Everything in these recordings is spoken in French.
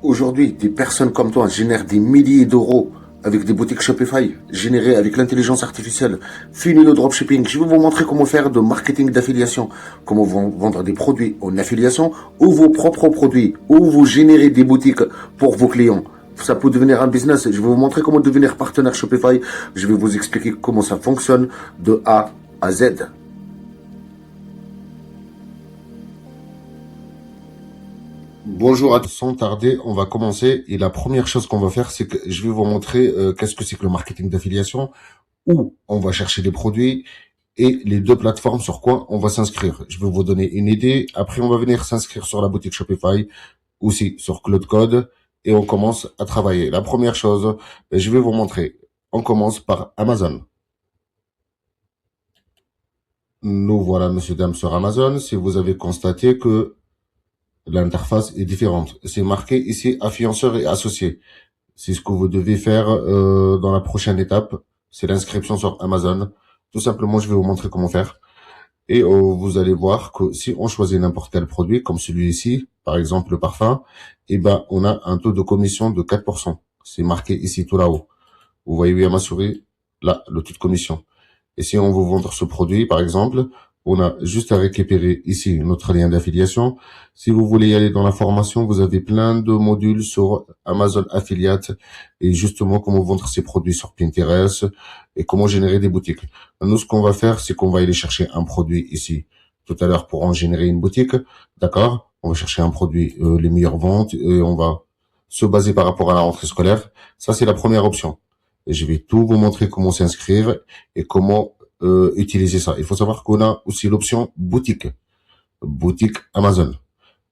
Aujourd'hui, des personnes comme toi génèrent des milliers d'euros avec des boutiques Shopify générées avec l'intelligence artificielle. Fini le dropshipping. Je vais vous montrer comment faire de marketing d'affiliation, comment vendre des produits en affiliation ou vos propres produits, ou vous générez des boutiques pour vos clients. Ça peut devenir un business. Je vais vous montrer comment devenir partenaire Shopify. Je vais vous expliquer comment ça fonctionne de A à Z. Bonjour à tous, sans tarder, on va commencer. Et la première chose qu'on va faire, c'est que je vais vous montrer qu'est-ce que c'est que le marketing d'affiliation, où on va chercher des produits et les deux plateformes sur quoi on va s'inscrire. Je vais vous donner une idée. Après, on va venir s'inscrire sur la boutique Shopify, aussi sur Cloud Code, et on commence à travailler. La première chose, je vais vous montrer. On commence par Amazon. Nous voilà, monsieur, dame, sur Amazon. Si vous avez constaté que l'interface est différente. C'est marqué ici influenceur et associé. C'est ce que vous devez faire dans la prochaine étape. C'est l'inscription sur Amazon. Tout simplement, je vais vous montrer comment faire. Et vous allez voir que si on choisit n'importe quel produit, comme celui-ci, par exemple le parfum, eh ben, on a un taux de commission de 4%. C'est marqué ici tout là-haut. Vous voyez où il y a ma souris? Là, le taux de commission. Et si on veut vendre ce produit, par exemple, on a juste à récupérer ici notre lien d'affiliation. Si vous voulez y aller dans la formation, vous avez plein de modules sur Amazon Affiliate et justement comment vendre ces produits sur Pinterest et comment générer des boutiques. Nous, ce qu'on va faire, c'est qu'on va aller chercher un produit ici tout à l'heure pour en générer une boutique. D'accord? On va chercher un produit, les meilleures ventes et on va se baser par rapport à la rentrée scolaire. Ça, c'est la première option. Et je vais tout vous montrer comment s'inscrire et comment utiliser ça. Il faut savoir qu'on a aussi l'option boutique, boutique Amazon.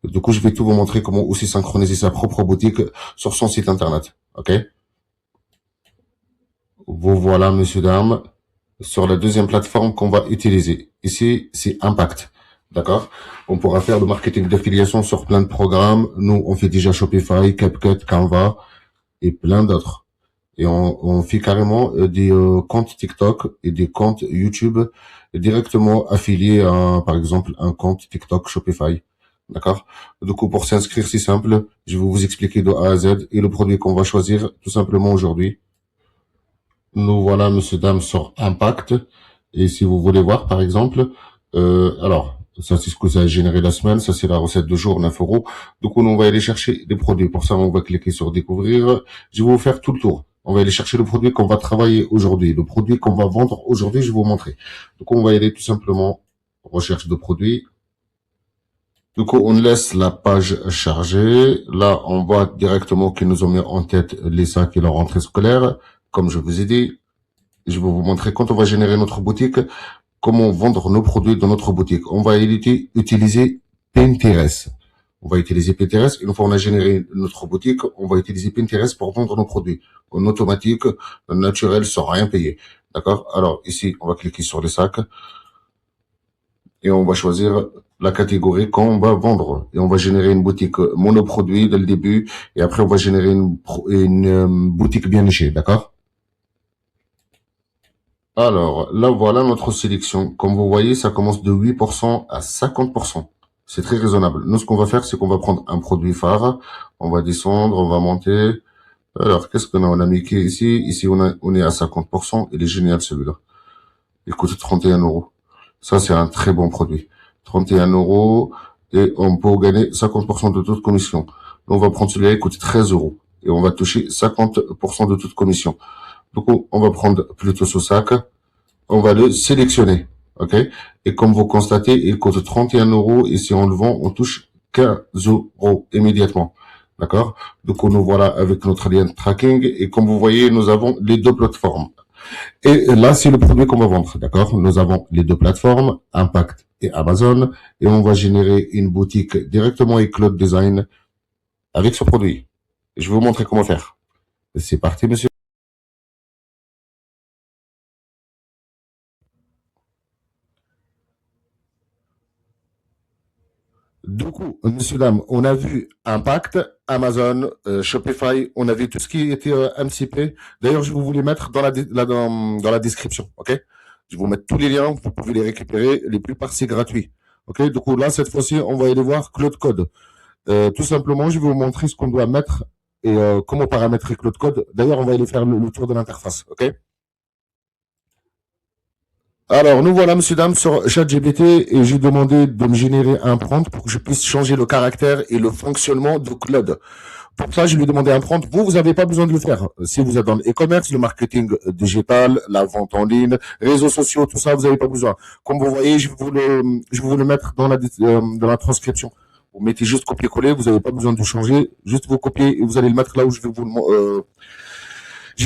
Du coup, je vais tout vous montrer comment aussi synchroniser sa propre boutique sur son site internet. Ok? Vous voilà, monsieur, dame, sur la deuxième plateforme qu'on va utiliser. Ici, c'est Impact. D'accord? On pourra faire le marketing d'affiliation sur plein de programmes. Nous, on fait déjà Shopify, CapCut, Canva et plein d'autres. Et on fait carrément des comptes TikTok et des comptes YouTube directement affiliés à, par exemple, un compte TikTok Shopify. D'accord? Du coup, pour s'inscrire, c'est simple. Je vais vous expliquer de A à Z et le produit qu'on va choisir tout simplement aujourd'hui. Nous voilà, monsieur, dame, sur Impact. Et si vous voulez voir, par exemple, alors, ça, c'est ce que ça a généré la semaine. Ça, c'est la recette de jour, 9 euros. Donc, on va aller chercher des produits. Pour ça, on va cliquer sur découvrir. Je vais vous faire tout le tour. On va aller chercher le produit qu'on va travailler aujourd'hui. Le produit qu'on va vendre aujourd'hui, je vais vous montrer. Donc, on va y aller tout simplement recherche de produits. Du coup, on laisse la page charger. Là, on voit directement qu'ils nous ont mis en tête les sacs et leur rentrée scolaire. Comme je vous ai dit, je vais vous montrer quand on va générer notre boutique, comment vendre nos produits dans notre boutique. On va utiliser Pinterest. On va utiliser Pinterest. Une fois on a généré notre boutique, on va utiliser Pinterest pour vendre nos produits. En automatique, naturel, sans rien payer. D'accord? Alors, ici, on va cliquer sur les sacs et on va choisir la catégorie qu'on va vendre. Et on va générer une boutique monoproduit dès le début et après, on va générer une boutique bien nichée. D'accord? Alors, là, voilà notre sélection. Comme vous voyez, ça commence de 8% à 50%. C'est très raisonnable. Nous, ce qu'on va faire, c'est qu'on va prendre un produit phare. On va descendre, on va monter. Alors, qu'est-ce qu'on a? On a Mickey ici. Ici, on est à 50%. Il est génial, celui-là. Il coûte 31 euros. Ça, c'est un très bon produit. 31 euros. Et on peut gagner 50% de toute commission. On va prendre celui-là, il coûte 13 euros. Et on va toucher 50% de toute commission. Donc, on va prendre plutôt ce sac. On va le sélectionner. OK? Et comme vous constatez, il coûte 31 euros et si on le vend, on touche 15 euros immédiatement. D'accord? Donc, nous voilà avec notre lien de tracking et comme vous voyez, nous avons les deux plateformes. Et là, c'est le produit qu'on va vendre. D'accord? Nous avons les deux plateformes, Impact et Amazon et on va générer une boutique directement avec Cloud Design avec ce produit. Je vais vous montrer comment faire. C'est parti, monsieur. Du coup, monsieur, dame, on a vu Impact, Amazon, Shopify, on a vu tout ce qui était MCP. D'ailleurs, je vais vous les mettre dans la description, ok? Je vais vous mettre tous les liens, vous pouvez les récupérer. Les plupart, c'est gratuit, ok? Du coup, là, cette fois-ci, on va aller voir Cloud Code. Tout simplement, je vais vous montrer ce qu'on doit mettre et comment paramétrer Claude Code. D'ailleurs, on va aller faire le tour de l'interface, ok? Alors, nous voilà, monsieur, dame, sur ChatGPT et j'ai demandé de me générer un prompt pour que je puisse changer le caractère et le fonctionnement de Claude. Pour ça, je lui ai demandé un prompt. Vous n'avez pas besoin de le faire. Si vous êtes dans l'e-commerce, le marketing digital, la vente en ligne, réseaux sociaux, tout ça, vous n'avez pas besoin. Comme vous voyez, je vais vous le mettre dans la transcription. Vous mettez juste copier-coller, vous n'avez pas besoin de changer. Juste vous copiez et vous allez le mettre là où je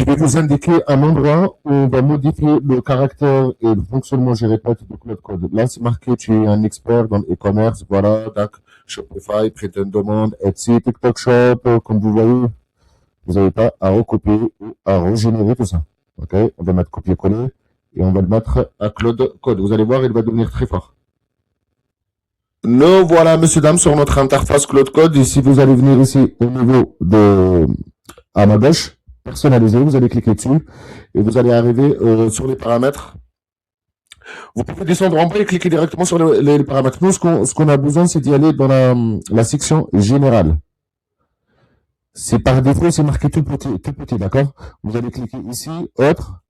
vais vous indiquer un endroit où on va modifier le caractère et le fonctionnement, je répète, de Cloud Code. Là, c'est marqué, tu es un expert dans l'e-commerce, voilà, donc, Shopify, Print and Demand, Etsy, TikTok Shop, comme vous voyez, vous n'avez pas à recopier ou à régénérer tout ça. Ok? On va mettre copier-coller et on va le mettre à Cloud Code. Vous allez voir, il va devenir très fort. Nous voilà, monsieur, dame, sur notre interface Cloud Code. Et si vous allez venir ici au niveau de, à ma gauche, personnaliser, vous allez cliquer dessus et vous allez arriver sur les paramètres. Vous pouvez descendre en bas et cliquer directement sur les paramètres. Nous, ce qu'on a besoin, c'est d'y aller dans la section générale. C'est par défaut, c'est marqué tout petit, d'accord? Vous allez cliquer ici, autre.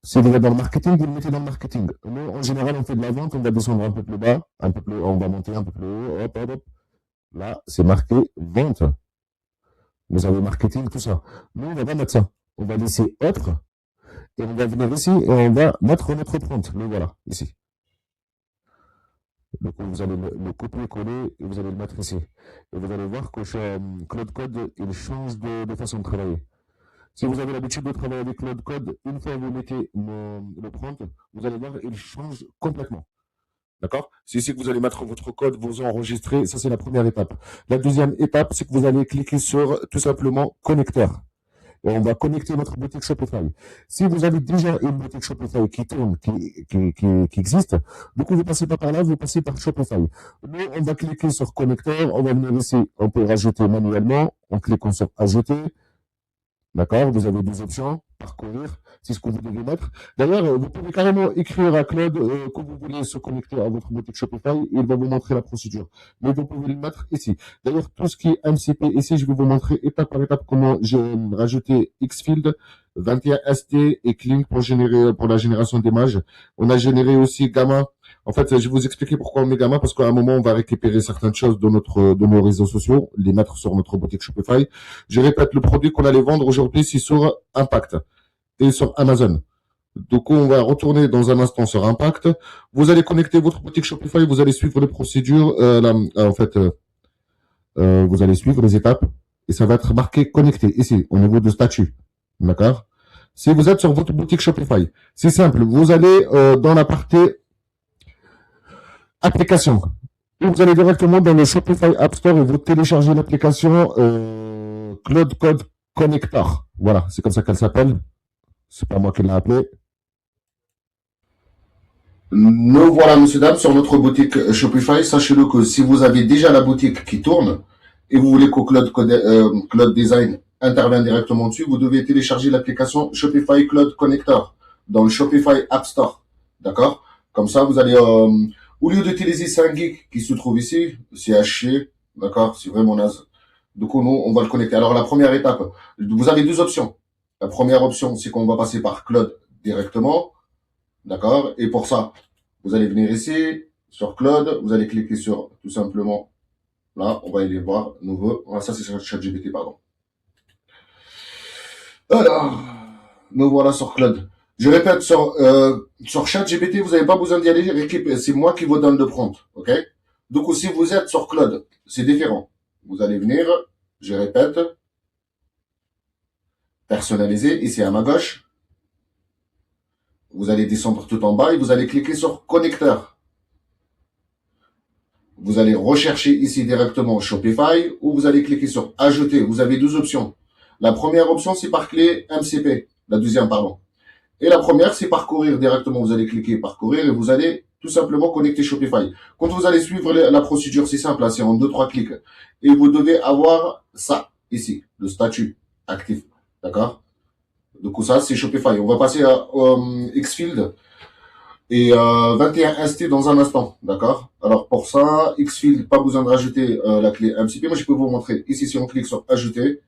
Si vous êtes dans le marketing, vous le mettez dans le marketing. Nous, en général, on fait de la vente, on va descendre un peu plus bas, un peu plus, on va monter un peu plus haut, hop, hop, hop. Là, c'est marqué vente. Vous avez marketing, tout ça. Nous, on va pas mettre ça. On va laisser autre. Et on va venir ici et on va mettre notre prompt. Le voilà, ici. Donc, vous allez le copier-coller et vous allez le mettre ici. Et vous allez voir que Cloud Code, il change de façon de travailler. Si vous avez l'habitude de travailler avec Cloud Code, une fois que vous mettez le prompt, vous allez voir, il change complètement. D'accord? C'est ici que vous allez mettre votre code, vous enregistrer. Ça, c'est la première étape. La deuxième étape, c'est que vous allez cliquer sur tout simplement connecteur. Et on va connecter votre boutique Shopify. Si vous avez déjà une boutique Shopify qui tourne, qui existe, du coup, vous passez pas par là, vous passez par Shopify. Nous, on va cliquer sur connecteur, on va venir ici, on peut rajouter manuellement, en cliquant sur ajouter. D'accord? Vous avez deux options. Parcourir, c'est ce que vous devez mettre. D'ailleurs, vous pouvez carrément écrire à Claude que vous voulez se connecter à votre boutique Shopify. Il va vous montrer la procédure. Mais vous pouvez le mettre ici. D'ailleurs, tout ce qui est MCP ici, je vais vous montrer étape par étape comment j'ai rajouté Xfield, 21ST et Kling pour la génération d'images. On a généré aussi Gamma. En fait, je vais vous expliquer pourquoi on met Gamma, parce qu'à un moment, on va récupérer certaines choses de nos réseaux sociaux, les mettre sur notre boutique Shopify. Je répète, le produit qu'on allait vendre aujourd'hui, c'est sur Impact et sur Amazon. Donc, on va retourner dans un instant sur Impact. Vous allez connecter votre boutique Shopify, vous allez suivre les procédures, vous allez suivre les étapes et ça va être marqué connecté ici, au niveau de statut. D'accord? Si vous êtes sur votre boutique Shopify, c'est simple. Vous allez dans la partie application. Et vous allez directement dans le Shopify App Store et vous téléchargez l'application Cloud Code Connector. Voilà, c'est comme ça qu'elle s'appelle. C'est pas moi qui l'ai appelée. Nous voilà, monsieur, dame, sur notre boutique Shopify. Sachez-le que si vous avez déjà la boutique qui tourne et vous voulez que Cloud Design intervienne directement dessus, vous devez télécharger l'application Shopify Cloud Connector dans le Shopify App Store. D'accord? Comme ça, vous allez, au lieu d'utiliser 5 gigs qui se trouve ici, c'est haché. D'accord? C'est vraiment naze. Du coup, nous, on va le connecter. Alors, la première étape, vous avez deux options. La première option, c'est qu'on va passer par Cloud directement. D'accord? Et pour ça, vous allez venir ici, sur Cloud, vous allez cliquer sur, tout simplement, là, on va aller voir, nouveau. Ah, ça, c'est sur ChatGPT, pardon. Alors, nous voilà sur Cloud. Je répète, sur ChatGPT, vous n'avez pas besoin d'y aller, c'est moi qui vous donne le prompt, ok? Donc, si vous êtes sur Cloud, c'est différent. Vous allez venir, je répète, personnaliser, ici à ma gauche. Vous allez descendre tout en bas et vous allez cliquer sur connecteur. Vous allez rechercher ici directement Shopify ou vous allez cliquer sur ajouter. Vous avez deux options. La première option, c'est par clé MCP. La deuxième, pardon. Et la première, c'est parcourir directement. Vous allez cliquer parcourir et vous allez tout simplement connecter Shopify. Quand vous allez suivre la procédure, c'est simple, c'est en 2-3 clics. Et vous devez avoir ça, ici, le statut actif. D'accord? Du coup, ça, c'est Shopify. On va passer à Xfield. et 21 instits dans un instant, d'accord? Alors pour ça, Xfield, pas besoin de rajouter la clé MCP. Moi, je peux vous montrer. Ici, si on clique sur Ajouter,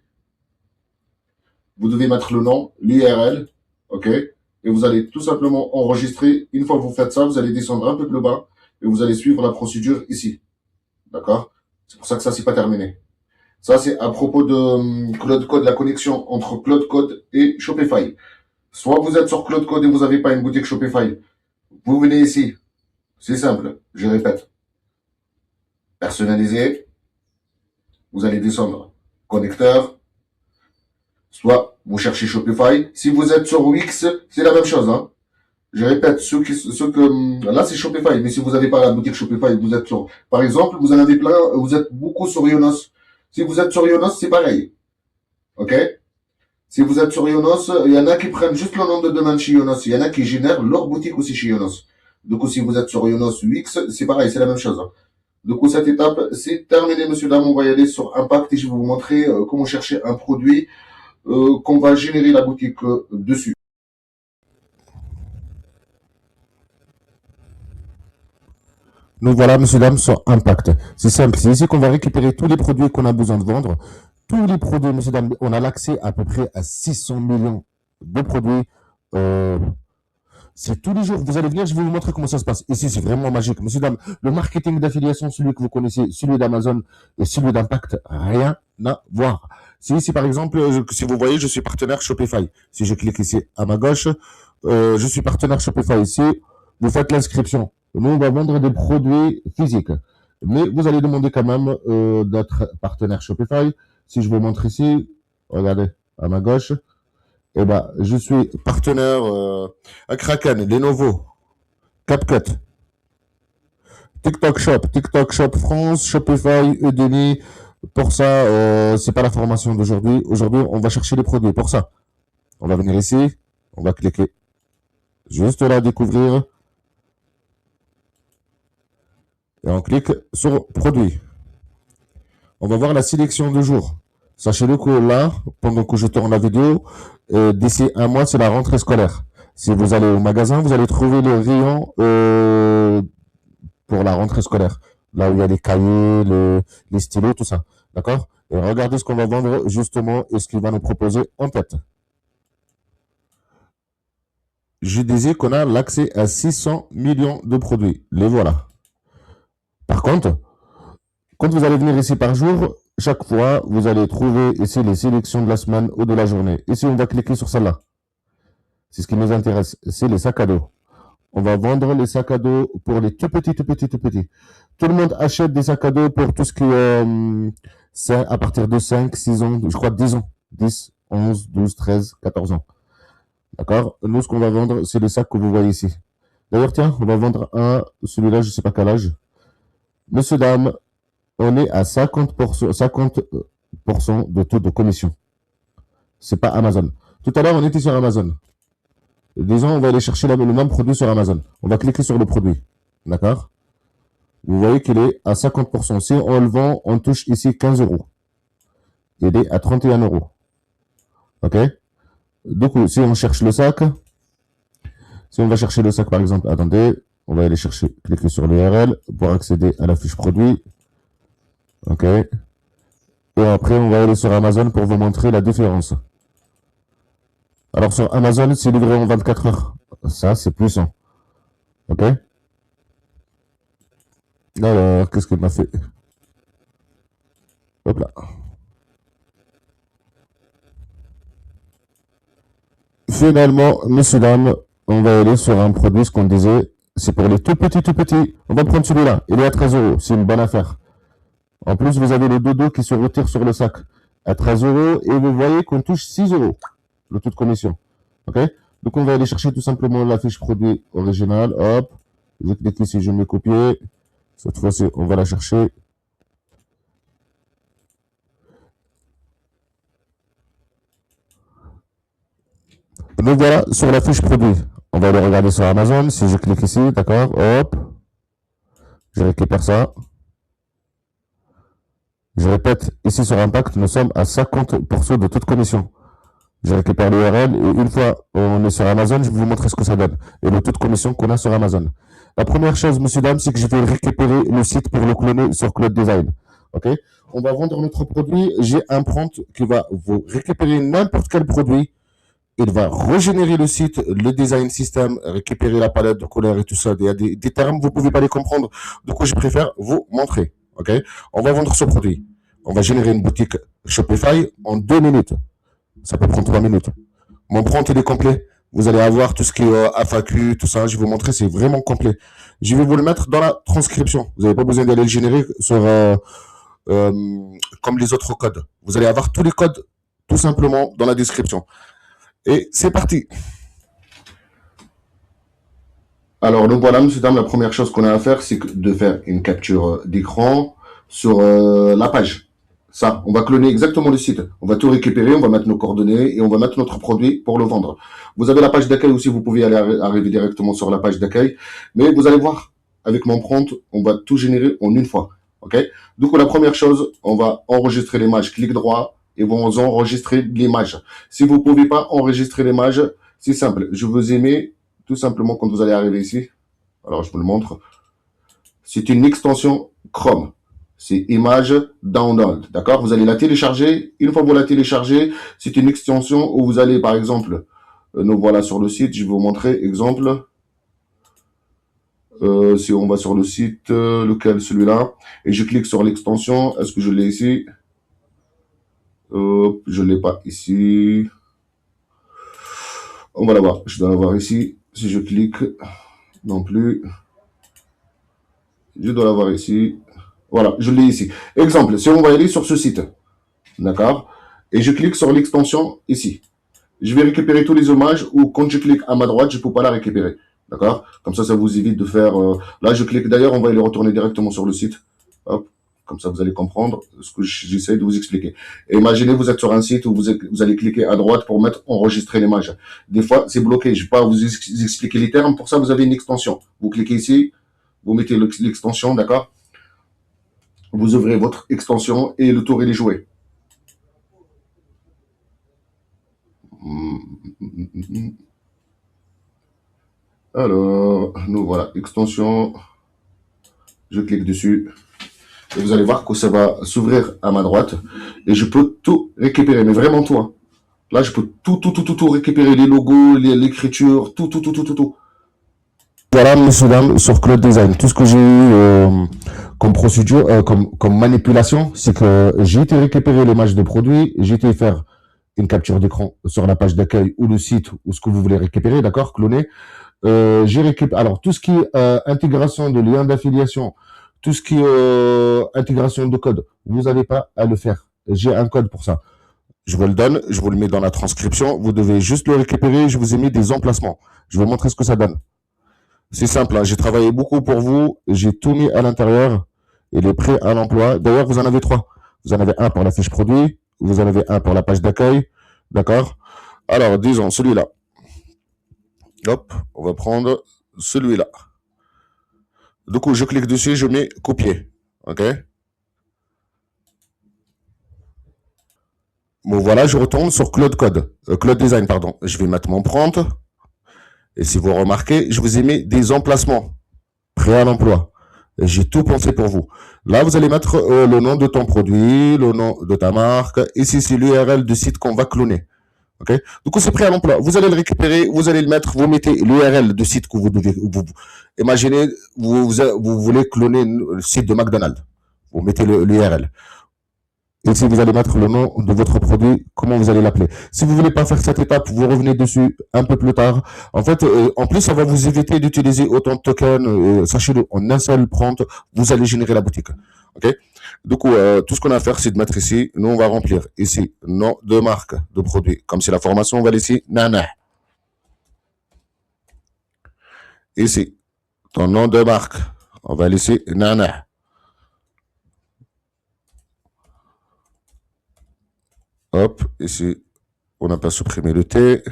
vous devez mettre le nom, l'URL, ok? Et vous allez tout simplement enregistrer. Une fois que vous faites ça, vous allez descendre un peu plus bas et vous allez suivre la procédure ici, d'accord? C'est pour ça que ça, c'est pas terminé. Ça, c'est à propos de Cloud Code, la connexion entre Cloud Code et Shopify. Soit vous êtes sur Cloud Code et vous n'avez pas une boutique Shopify, vous venez ici. C'est simple, je répète. Personnalisé, vous allez descendre. Connecteur, soit vous cherchez Shopify. Si vous êtes sur Wix, c'est la même chose. Hein. Je répète, là c'est Shopify, mais si vous n'avez pas la boutique Shopify, vous êtes sur, par exemple, vous en avez plein, vous êtes beaucoup sur Yonos. Si vous êtes sur Yonos, c'est pareil. Ok? Si vous êtes sur Yonos, il y en a qui prennent juste le nom de domaine chez Yonos. Il y en a qui génèrent leur boutique aussi chez Yonos. Du coup, si vous êtes sur Yonos Wix, c'est pareil, c'est la même chose. Hein. Du coup, cette étape, c'est terminé, monsieur, dame. On va y aller sur Impact et je vais vous montrer comment chercher un produit qu'on va générer la boutique dessus. Nous voilà, monsieur, dame, sur Impact. C'est simple. C'est ici qu'on va récupérer tous les produits qu'on a besoin de vendre. Tous les produits, monsieur, dame, on a l'accès à peu près à 600 millions de produits. Euh, c'est tous les jours. Vous allez venir, je vais vous montrer comment ça se passe. Ici, c'est vraiment magique. Monsieur, dame, le marketing d'affiliation, celui que vous connaissez, celui d'Amazon et celui d'Impact, rien à voir. Si ici, par exemple, si vous voyez, je suis partenaire Shopify. Si je clique ici à ma gauche, je suis partenaire Shopify ici. Vous faites l'inscription. Nous, on va vendre des produits physiques. Mais vous allez demander quand même d'être partenaire Shopify. Si je vous montre ici, regardez, à ma gauche, eh ben, je suis partenaire à Kraken, Lenovo, CapCut, TikTok Shop France, Shopify, Udemy. Pour ça, c'est pas la formation d'aujourd'hui. Aujourd'hui, on va chercher les produits. Pour ça, on va venir ici, on va cliquer juste là, découvrir, et on clique sur produits. On va voir la sélection du jour. Sachez-le que là, pendant que je tourne la vidéo, d'ici un mois, c'est la rentrée scolaire. Si vous allez au magasin, vous allez trouver les rayons pour la rentrée scolaire. Là où il y a les cahiers, les stylos, tout ça. D'accord? Et regardez ce qu'on va vendre justement et ce qu'il va nous proposer en tête. Je disais qu'on a l'accès à 600 millions de produits. Les voilà. Par contre, quand vous allez venir ici par jour, chaque fois, vous allez trouver ici les sélections de la semaine ou de la journée. Ici, on va cliquer sur celle-là. C'est ce qui nous intéresse. C'est les sacs à dos. On va vendre les sacs à dos pour les tout petits, tout petits, tout petits. Tout le monde achète des sacs à dos pour tout ce qui est à partir de 5, 6 ans, je crois 10 ans. 10, 11, 12, 13, 14 ans. D'accord? Nous, ce qu'on va vendre, c'est les sacs que vous voyez ici. D'ailleurs, tiens, on va vendre celui-là, je ne sais pas quel âge. Monsieur, dame, on est à 50% de taux de commission. C'est pas Amazon. Tout à l'heure, on était sur Amazon. Disons, on va aller chercher le même produit sur Amazon. On va cliquer sur le produit. D'accord? Vous voyez qu'il est à 50%. Si on le vend, on touche ici 15 euros. Il est à 31 euros. OK? Du coup, si on cherche le sac, si on va chercher le sac, par exemple, attendez, on va aller chercher, cliquer sur l'URL pour accéder à la fiche produit. OK? Et après, on va aller sur Amazon pour vous montrer la différence. Alors, sur Amazon, c'est livré en 24 heures. Ça, c'est puissant. OK? Alors, qu'est-ce qu'il m'a fait? Hop là. Finalement, messieurs, dames, on va aller sur un produit, ce qu'on disait, c'est pour les tout petits, tout petits. On va prendre celui-là. Il est à 13 euros. C'est une bonne affaire. En plus, vous avez le dodo qui se retire sur le sac à 13 euros et vous voyez qu'on touche 6 euros le taux de commission. OK? Donc, on va aller chercher tout simplement la fiche produit originale. Hop. Je clique ici, je mets copier. Cette fois-ci, on va la chercher. Donc voilà, sur la fiche produit. On va aller regarder sur Amazon. Si je clique ici, d'accord, hop. Je récupère ça. Je répète, ici sur Impact, nous sommes à 50% de toute commission. Je récupère l'URL et une fois on est sur Amazon, je vais vous montrer ce que ça donne et le taux de commission qu'on a sur Amazon. La première chose, monsieur, dame, c'est que je vais récupérer le site pour le cloner sur Cloud Design. OK? On va vendre notre produit. J'ai un prompt qui va vous récupérer n'importe quel produit. Il va régénérer le site, le design system, récupérer la palette de couleurs et tout ça. Il y a des termes, vous ne pouvez pas les comprendre. Du coup, je préfère vous montrer. OK? On va vendre ce produit. On va générer une boutique Shopify en 2 minutes. Ça peut prendre 3 minutes. Mon prompt, il est complet. Vous allez avoir tout ce qui est FAQ, tout ça. Je vais vous montrer, c'est vraiment complet. Je vais vous le mettre dans la transcription. Vous n'avez pas besoin d'aller le générer sur, euh, comme les autres codes. Vous allez avoir tous les codes tout simplement dans la description. Et c'est parti. Alors, donc voilà, monsieur, dame, la première chose qu'on a à faire, c'est de faire une capture d'écran sur la page. Ça, on va cloner exactement le site. On va tout récupérer, on va mettre nos coordonnées et on va mettre notre produit pour le vendre. Vous avez la page d'accueil aussi, vous pouvez aller arriver directement sur la page d'accueil. Mais vous allez voir, avec mon prompt, on va tout générer en une fois. OK? Donc, la première chose, on va enregistrer l'image. Clic droit et vous enregistrer l'image. Si vous ne pouvez pas enregistrer l'image, c'est simple. Je vous ai mis tout simplement quand vous allez arriver ici. Alors, je vous le montre. C'est une extension Chrome. C'est image download. D'accord? Vous allez la télécharger. Une fois que vous la téléchargez, c'est une extension où vous allez, par exemple, nous voilà sur le site. Je vais vous montrer. Exemple. Si on va sur le site, lequel? Celui-là. Et je clique sur l'extension. Est-ce que je l'ai ici? Je ne l'ai pas ici. On va la voir. Je dois la voir ici. Si je clique, non plus. Je dois la voir ici. Voilà, je l'ai ici. Exemple, si on va aller sur ce site, d'accord, et je clique sur l'extension ici, je vais récupérer tous les images ou quand je clique à ma droite, je ne peux pas la récupérer. D'accord? Comme ça vous évite de faire... là, je clique d'ailleurs, on va aller retourner directement sur le site. Hop, comme ça, vous allez comprendre ce que j'essaie de vous expliquer. Et imaginez, vous êtes sur un site où vous allez cliquer à droite pour mettre enregistrer l'image. Des fois, c'est bloqué. Je ne vais pas vous expliquer les termes. Pour ça, vous avez une extension. Vous cliquez ici, vous mettez l'extension, d'accord? Vous ouvrez votre extension et le tour il est joué. Alors, nous voilà, extension. Je clique dessus. Et vous allez voir que ça va s'ouvrir à ma droite. Et je peux tout récupérer, mais vraiment tout. Hein. Là, je peux tout récupérer. Les logos, l'écriture, tout. Voilà, messieurs, dames, sur Cloud Design. Tout ce que j'ai eu comme procédure, comme manipulation, c'est que j'ai été récupérer l'image de produit, j'ai été faire une capture d'écran sur la page d'accueil ou le site ou ce que vous voulez récupérer, d'accord, cloner. J'ai récupéré, alors tout ce qui est intégration de liens d'affiliation, tout ce qui est intégration de code, vous n'avez pas à le faire. J'ai un code pour ça. Je vous le donne, je vous le mets dans la transcription. Vous devez juste le récupérer. Je vous ai mis des emplacements. Je vais vous montrer ce que ça donne. C'est simple, hein. J'ai travaillé beaucoup pour vous. J'ai tout mis à l'intérieur. Il est prêt à l'emploi. D'ailleurs, vous en avez 3. Vous en avez un pour la fiche produit. Vous en avez un pour la page d'accueil. D'accord? Alors, disons celui-là. Hop, on va prendre celui-là. Du coup, je clique dessus, je mets copier. OK? Bon, voilà, je retourne sur Cloud Design, pardon. Je vais mettre mon prompt. Et si vous remarquez, je vous ai mis des emplacements prêts à l'emploi. J'ai tout pensé pour vous. Là, vous allez mettre le nom de ton produit, le nom de ta marque. Ici, c'est l'URL du site qu'on va cloner. Okay? Du coup, c'est prêt à l'emploi. Vous allez le récupérer, vous allez le mettre, vous mettez l'URL du site que vous devez. Imaginez, vous voulez cloner le site de McDonald's. Vous mettez l'URL. Et si vous allez mettre le nom de votre produit, comment vous allez l'appeler. Si vous voulez pas faire cette étape, vous revenez dessus un peu plus tard. En fait, en plus, ça va vous éviter d'utiliser autant de tokens. Sachez-le, en un seul prompt, vous allez générer la boutique. Ok. Du coup, tout ce qu'on a à faire, c'est de mettre ici. Nous, on va remplir ici nom de marque de produit. Comme c'est la formation, on va laisser Nana. Ici, ton nom de marque, on va laisser Nana. Hop, ici, on n'a pas supprimé le T.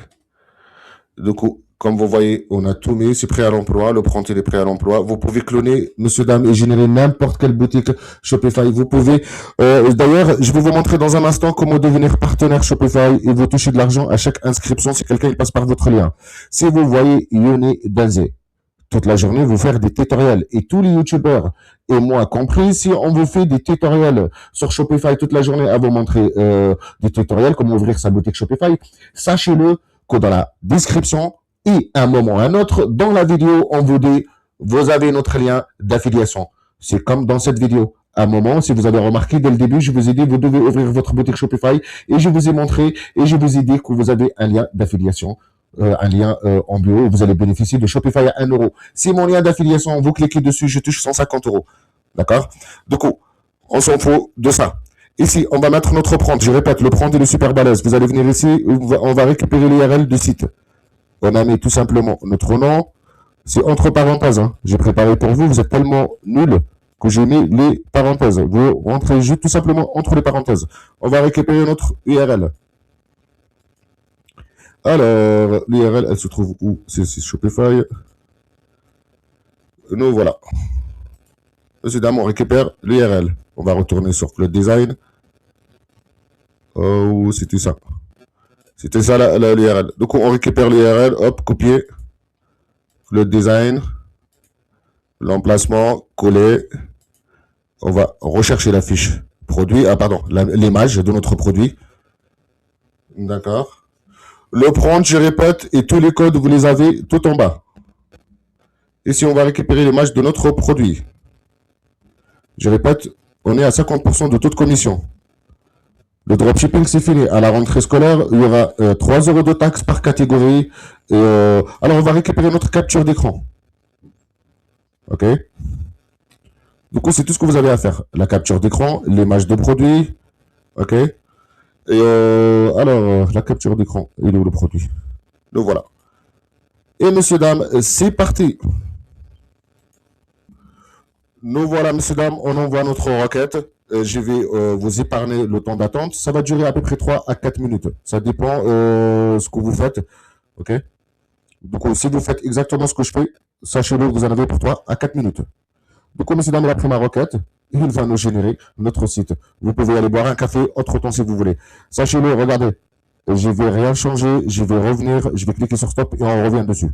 Du coup, Comme vous voyez, on a tout mis, c'est prêt à l'emploi, le prompt il est prêt à l'emploi. Vous pouvez cloner, monsieur, dame, et générer n'importe quelle boutique Shopify. Vous pouvez, d'ailleurs, je vais vous montrer dans un instant comment devenir partenaire Shopify et vous toucher de l'argent à chaque inscription si quelqu'un il passe par votre lien. Si vous voyez Yoni Danze, toute la journée, vous faire des tutoriels. Et tous les youtubeurs, et moi compris, si on vous fait des tutoriels sur Shopify toute la journée à vous montrer des tutoriels, comment ouvrir sa boutique Shopify, sachez-le que dans la description, et à un moment ou à un autre, dans la vidéo, on vous dit, vous avez notre lien d'affiliation. C'est comme dans cette vidéo. À un moment, si vous avez remarqué dès le début, je vous ai dit, vous devez ouvrir votre boutique Shopify et je vous ai montré et je vous ai dit que vous avez un lien d'affiliation. Un lien en bio, vous allez bénéficier de Shopify à 1 euro. Si mon lien d'affiliation, vous cliquez dessus, je touche 150 euros. D'accord? Du coup, on s'en fout de ça. Ici, on va mettre notre prompt. Je répète, le prompt est super balèze. Vous allez venir ici, on va récupérer l'URL du site. On a mis tout simplement notre nom. C'est entre parenthèses. Hein. J'ai préparé pour vous. Vous êtes tellement nuls que j'ai mis les parenthèses. Vous rentrez juste tout simplement entre les parenthèses. On va récupérer notre URL. Alors, l'URL, elle se trouve où? C'est Shopify. Nous voilà. Monsieur, dame, on récupère l'URL. On va retourner sur Cloud Design. Oh, c'était ça. C'était ça l'URL. Donc, on récupère l'URL. Hop, copier. Cloud Design. L'emplacement, coller. On va rechercher la fiche produit. Ah, pardon, l'image de notre produit. D'accord. Le prompt, je répète, et tous les codes, vous les avez tout en bas. Ici, on va récupérer l'image de notre produit. Je répète, on est à 50% de toute commission. Le dropshipping, c'est fini. À la rentrée scolaire, il y aura 3 euros de taxes par catégorie. Alors, on va récupérer notre capture d'écran. OK? Du coup, c'est tout ce que vous avez à faire. La capture d'écran, l'image de produit. OK? Et alors, la capture d'écran, il est où le produit? Le voilà. Et messieurs, dames, c'est parti. Nous voilà, messieurs, dames, on envoie notre requête. Je vais vous épargner le temps d'attente. Ça va durer à peu près 3 à 4 minutes. Ça dépend ce que vous faites. OK? Donc, si vous faites exactement ce que je fais, sachez-le, vous en avez pour 3 à 4 minutes. Donc, messieurs, dames, il a pris ma requête. Il va nous générer notre site. Vous pouvez aller boire un café autre temps si vous voulez. Sachez-le, regardez. Je vais rien changer. Je vais revenir. Je vais cliquer sur stop et on revient dessus.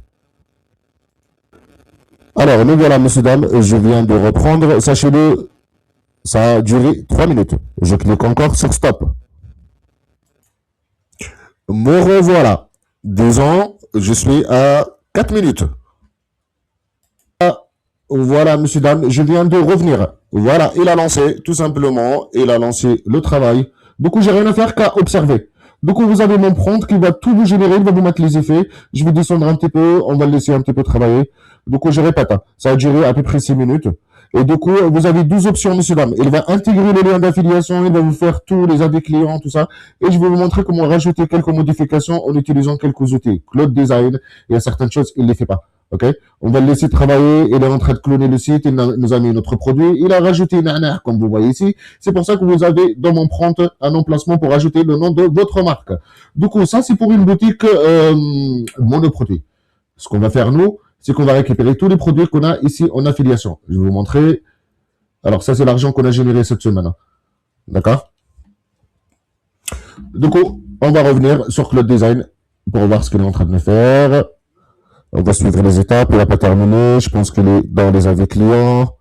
Alors, nous voilà, messieurs, dames. Je viens de reprendre. Sachez-le, ça a duré 3 minutes. Je clique encore sur stop. Me revoilà. Disons, je suis à 4 minutes. Voilà, monsieur, dame, je viens de revenir. Voilà, il a lancé, tout simplement, il a lancé le travail. Du coup, j'ai rien à faire qu'à observer. Du coup, vous avez mon prompt qui va tout vous générer, il va vous mettre les effets. Je vais descendre un petit peu, on va le laisser un petit peu travailler. Du coup, je répète, hein, ça a duré à peu près 6 minutes. Et du coup, vous avez 12 options, monsieur, dame. Il va intégrer les liens d'affiliation, il va vous faire tous les avis clients, tout ça. Et je vais vous montrer comment rajouter quelques modifications en utilisant quelques outils. Cloud Design, il y a certaines choses, il ne les fait pas. OK? On va le laisser travailler. Il est en train de cloner le site. Il nous a mis notre produit. Il a rajouté Nana, comme vous voyez ici. C'est pour ça que vous avez dans mon prompt un emplacement pour ajouter le nom de votre marque. Du coup, ça, c'est pour une boutique monoproduit. Ce qu'on va faire, nous, c'est qu'on va récupérer tous les produits qu'on a ici en affiliation. Je vais vous montrer. Alors, ça, c'est l'argent qu'on a généré cette semaine. D'accord? Du coup, on va revenir sur Cloud Design pour voir ce qu'il est en train de faire. On va suivre les étapes, il n'a pas terminé, je pense qu'il est dans les avis clients,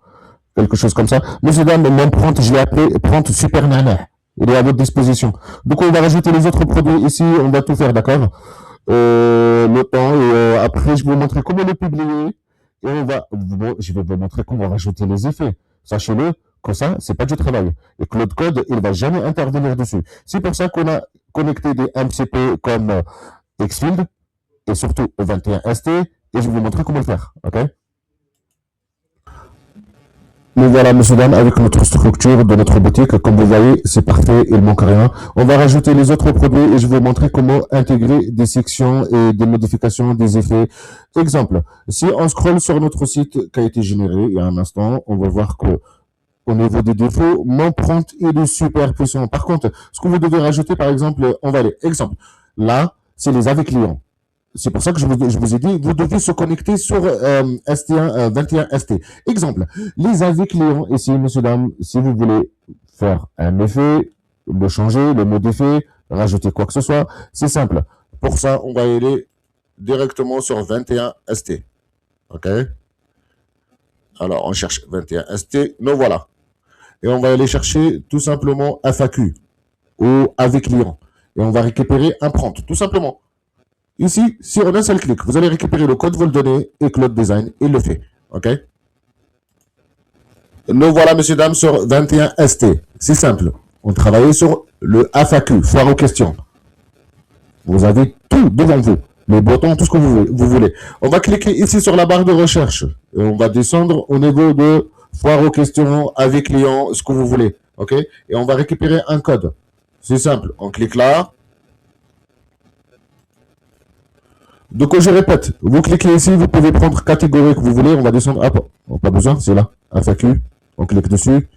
quelque chose comme ça. Monsieur, dame, mon prompt, je l'ai appelé prompt super nana. Il est à votre disposition. Donc, on va rajouter les autres produits ici, on va tout faire, d'accord? Le temps, et après, je vais vous montrer comment le publier, et je vais vous montrer comment rajouter les effets. Sachez-le, que ça, c'est pas du travail. Et que l'autre code, il va jamais intervenir dessus. C'est pour ça qu'on a connecté des MCP comme Xfield, et surtout au 21ST, et je vais vous montrer comment le faire. OK? Nous voilà, monsieur, dame, avec notre structure de notre boutique. Comme vous voyez, c'est parfait, il ne manque rien. On va rajouter les autres produits et je vais vous montrer comment intégrer des sections et des modifications, des effets. Exemple, si on scrolle sur notre site qui a été généré il y a un instant, on va voir que au niveau des défauts, mon prompt est super puissant. Par contre, ce que vous devez rajouter, par exemple, on va aller. Exemple, là, c'est les avis clients. C'est pour ça que je vous ai dit, vous devez se connecter sur ST1, 21 ST. Exemple, les avis clients ici, monsieur, dame, si vous voulez faire un effet, le changer, le modifier, rajouter quoi que ce soit, c'est simple. Pour ça, on va aller directement sur 21 ST. OK? Alors, on cherche 21 ST. Nous voilà. Et on va aller chercher tout simplement FAQ ou avis client. Et on va récupérer un prompt, tout simplement. Ici, sur un seul clic, vous allez récupérer le code, vous le donnez et Cloud Design, il le fait. OK? Nous voilà, messieurs, dames, sur 21 ST. C'est simple. On travaille sur le FAQ, foire aux questions. Vous avez tout devant vous. Les boutons, tout ce que vous voulez. On va cliquer ici sur la barre de recherche. Et on va descendre au niveau de foire aux questions, avis client, ce que vous voulez. OK? Et on va récupérer un code. C'est simple. On clique là. Donc, je répète, vous cliquez ici, vous pouvez prendre catégorie que vous voulez. On va descendre. Ah, pas besoin, c'est là. FAQ. On clique dessus.